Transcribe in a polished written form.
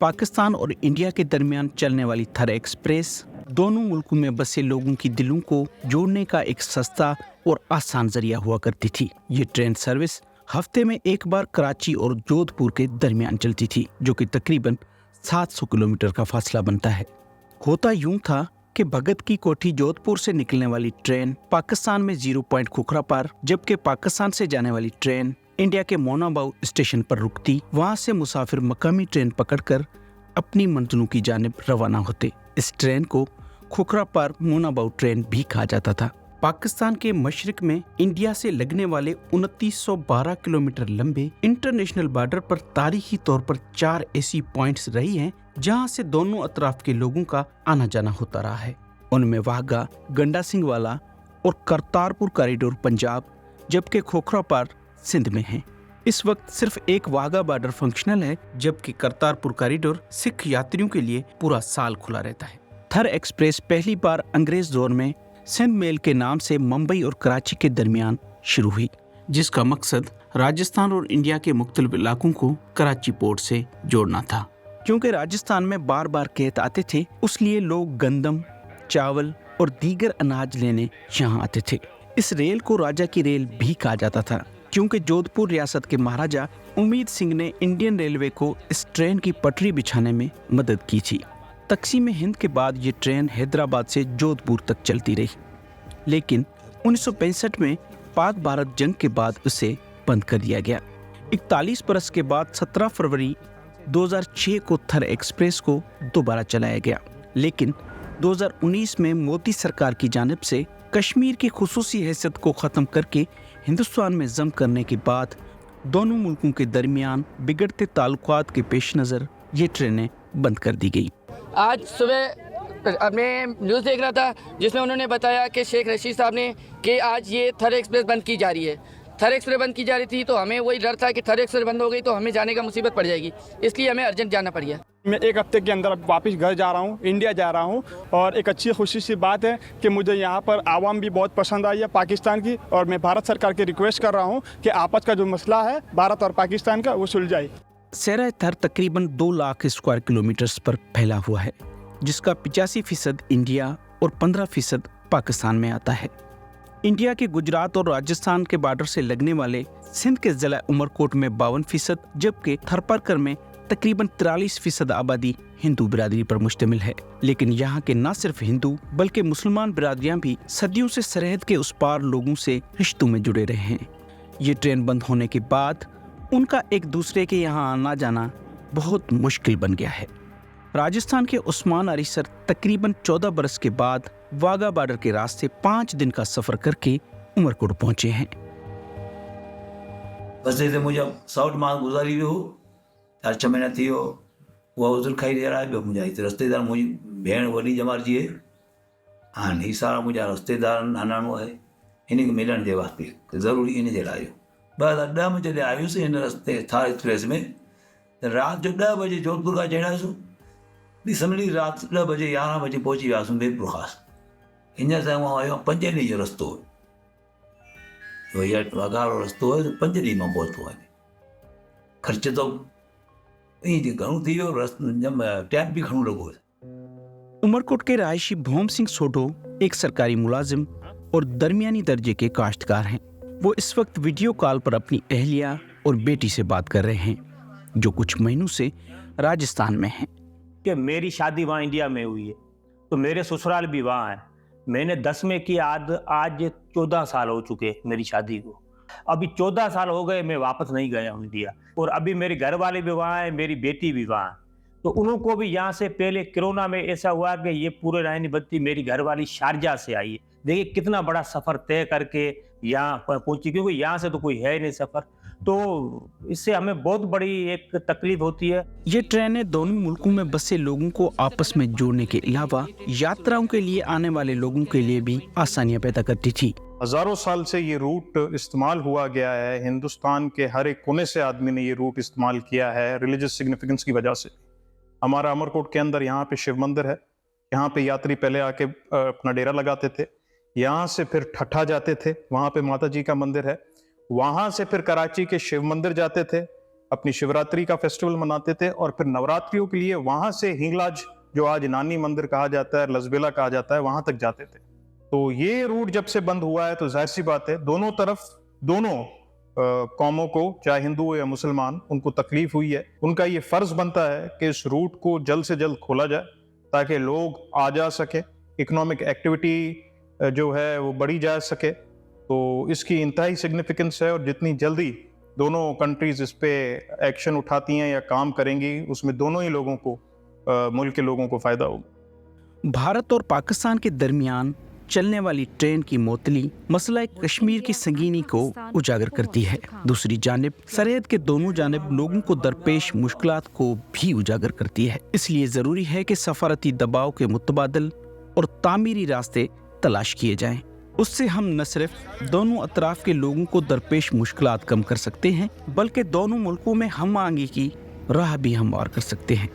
पाकिस्तान और इंडिया के दरमियान चलने वाली थर एक्सप्रेस दोनों मुल्कों में बसे लोगों की दिलों को जोड़ने का एक सस्ता और आसान जरिया हुआ करती थी। ये ट्रेन सर्विस हफ्ते में एक बार कराची और जोधपुर के दरमियान चलती थी, जो कि तकरीबन 700 किलोमीटर का फासला बनता है। होता यूं था कि भगत की कोठी जोधपुर से निकलने वाली ट्रेन पाकिस्तान में 0 पॉइंट खुखरा पार, जबकि पाकिस्तान से जाने वाली ट्रेन इंडिया के मोनाबाउ स्टेशन पर रुकती। वहां से मुसाफिर मकामी ट्रेन पकड़कर अपनी मंजिलों की जानिब रवाना होते। इस ट्रेन को खुखरा पार मोनाबाउ ट्रेन भी कहा जाता था। पाकिस्तान के मशरिक में इंडिया से लगने वाले 2912 किलोमीटर लंबे इंटरनेशनल बॉर्डर पर तारीखी तौर पर 4 ऐसी पॉइंट्स रही हैं जहां से दोनों अतराफ के लोगों का आना जाना होता रहा है। उनमें वाघा, गंडा सिंह वाला और करतारपुर कॉरिडोर पंजाब, जबकि खोखरा पार सिंध में है। इस वक्त सिर्फ एक वाघा बॉर्डर फंक्शनल है, जबकि करतारपुर कॉरिडोर सिख यात्रियों के लिए पूरा साल खुला रहता है। थर एक्सप्रेस पहली बार अंग्रेज दौर में सिंध मेल के नाम से मुंबई और कराची के दरमियान शुरू हुई, जिसका मकसद राजस्थान और इंडिया के मुख्तलिफ इलाकों को कराची पोर्ट से जोड़ना था। क्योंकि राजस्थान में बार बार कहत आते थे, उसलिए लोग गंदम, चावल और दीगर अनाज लेने यहाँ आते थे। इस रेल को राजा की रेल भी कहा जाता था, क्योंकि जोधपुर रियासत के महाराजा उम्मीद सिंह ने इंडियन रेलवे को इस ट्रेन की पटरी बिछाने में मदद की थी। तकसीम हिंद के बाद ये ट्रेन हैदराबाद से जोधपुर तक चलती रही, लेकिन 1965 में पाक भारत जंग के बाद उसे बंद कर दिया गया। 41 बरस के बाद 17 फरवरी 2006 को थर एक्सप्रेस को दोबारा चलाया गया, लेकिन 2019 में मोदी सरकार की जानिब से कश्मीर की खुसूसी हैसियत को ख़त्म करके हिंदुस्तान में जम करने के बाद दोनों मुल्कों के दरमियान बिगड़ते ताल्लुकात के पेश नज़र ये ट्रेनें बंद कर दी गई। आज सुबह मैं न्यूज़ देख रहा था, जिसमें उन्होंने बताया कि शेख रशीद साहब ने कि आज ये थर एक्सप्रेस बंद की जा रही है। थर एक्सप्रेस बंद की जा रही थी तो हमें वही डर था कि थर एक्सप्रेस बंद हो गई तो हमें जाने का मुसीबत पड़ जाएगी, इसलिए हमें अर्जेंट जाना पड़ गया। मैं एक हफ्ते के अंदर वापस घर जा रहा हूँ, इंडिया जा रहा हूँ, और एक अच्छी खुशी सी बात है कि मुझे यहाँ पर आवाम भी बहुत पसंद आई है पाकिस्तान की, और मैं भारत सरकार की रिक्वेस्ट कर रहा हूँ कि आपस का जो मसला है भारत और पाकिस्तान का, वो सुलझाए। सहरा थर तकरीबन 2 लाख स्क्वायर किलोमीटर पर फैला हुआ है, जिसका 85% इंडिया और 15% पाकिस्तान में आता है। इंडिया के गुजरात और राजस्थान के बॉर्डर से लगने वाले सिंध के जिला उमरकोट में 52%, जबकि थरपरकर में तकरीबन 43% आबादी हिंदू बिरादरी पर मुश्तमिल है। लेकिन यहाँ के न सिर्फ हिंदू बल्कि मुसलमान बिरादरियाँ भी सदियों से सरहद के उस पार लोगों से रिश्तों में जुड़े रहे हैं। ये ट्रेन बंद होने के बाद उनका एक दूसरे के यहाँ आना जाना बहुत मुश्किल बन गया है। राजस्थान के उस्मान अली सर तकरीबन 14 बरस के बाद वाघा बॉर्डर के रास्ते 5 दिन का सफर करके उमरकोट पहुंचे हैं। बस से मुझे 100 माल गुजारी हो 4-6 महीना थी हो, वो उधर खाई दे रहा है। मुझे इतने रिश्तेदार मुझी भेण वॾी जमार जी है, हाँ नहीं सारा मुझा रिश्तेदार नानाणो है, इन खे मिलण जे वास्ते ज़रूरी इन जे लाइ बस 10 बजे आयुसि इन रस्ते थार एक्सप्रेस में। रात जो 10 बजे जोधपुर का चढ़ियासीं, ॾिसमली रात 10 बजे 11 बजे पहुची वियासीं बेपुर ख़ासि। हींअर सां मां आयो 5 ॾींहं जो रस्तो हुयो, इहा वाघा वारो रस्तो हुयो, 5 ॾींहं मां पहुतो आहियां। ख़र्च तो ईअं घणो थी वियो, टाइम भी घणो लॻो। उमरकोट के रहायशी भौम सिंह सोढो एक सरकारी मुलाजिम और दरमियानी दर्जे के काश्तकार हैं। वो इस वक्त वीडियो कॉल पर अपनी अहलिया और बेटी से बात कर रहे हैं, जो कुछ महीनों से राजस्थान में हैं। कि मेरी शादी वहाँ इंडिया में हुई है, तो मेरे ससुराल भी वहाँ है। मैंने 10 में की आज 14 साल हो चुके मेरी शादी को। अभी 14 साल हो गए मैं वापस नहीं गया हूँ इंडिया, और अभी मेरे घर वाले भी वहाँ हैं, मेरी बेटी भी वहाँ है। तो उनको भी यहाँ से पहले कोरोना में ऐसा हुआ कि ये पूरे रानी बत्ती मेरी घरवाली शारजा से आई है। देखिए कितना बड़ा सफ़र तय करके यहाँ पहुँची, क्योंकि यहाँ से तो कोई है नहीं सफ़र, तो इससे हमें बहुत बड़ी एक तकलीफ होती है। ये ट्रेनें दोनों मुल्कों में बसे लोगों को आपस में जोड़ने के अलावा यात्राओं के लिए आने वाले लोगों के लिए भी आसानियां पैदा करती थी। हजारों साल से ये रूट इस्तेमाल हुआ गया है, हिंदुस्तान के हर एक कोने से आदमी ने ये रूट इस्तेमाल किया है रिलीजियस सिग्निफिकेंस की वजह से। हमारा अमरकोट के अंदर यहाँ पे शिव मंदिर है, यहाँ पे यात्री पहले आके अपना डेरा लगाते थे, यहाँ से फिर ठट्ठा जाते थे, वहाँ पे माता जी का मंदिर है, वहाँ से फिर कराची के शिव मंदिर जाते थे, अपनी शिवरात्रि का फेस्टिवल मनाते थे और फिर नवरात्रियों के लिए वहां से हिंगलाज, जो आज नानी मंदिर कहा जाता है, लसबेला कहा जाता है, वहां तक जाते थे। तो ये रूट जब से बंद हुआ है तो जाहिर सी बात है दोनों तरफ, दोनों कौमों को, चाहे हिंदू हो या मुसलमान, उनको तकलीफ हुई है। उनका ये फर्ज बनता है कि इस रूट को जल्द से जल्द खोला जाए ताकि लोग आ जा सके, इकोनॉमिक एक्टिविटी जो है वो बढ़ी जा सके। तो इसकी इंतहाई सिग्निफिकेंस है और जितनी जल्दी दोनों कंट्रीज इस पे एक्शन उठाती हैं या काम करेंगी, उसमें दोनों ही लोगों को, मुल्क के लोगों को फायदा होगा। भारत और पाकिस्तान के दरमियान चलने वाली ट्रेन की मोतली मसला कश्मीर की संगीनी को उजागर करती है। दूसरी जानिब सरहद के दोनों जानिब लोगों को दरपेश मुश्किलात को भी उजागर करती है। इसलिए जरूरी है कि सफारती दबाव के मुतबादल और तामीरी रास्ते तलाश किए जाएं। उससे हम न सिर्फ दोनों अतराफ के लोगों को दरपेश मुश्किलात कम कर सकते हैं, बल्कि दोनों मुल्कों में हम आगे की राह भी हमवार कर सकते हैं।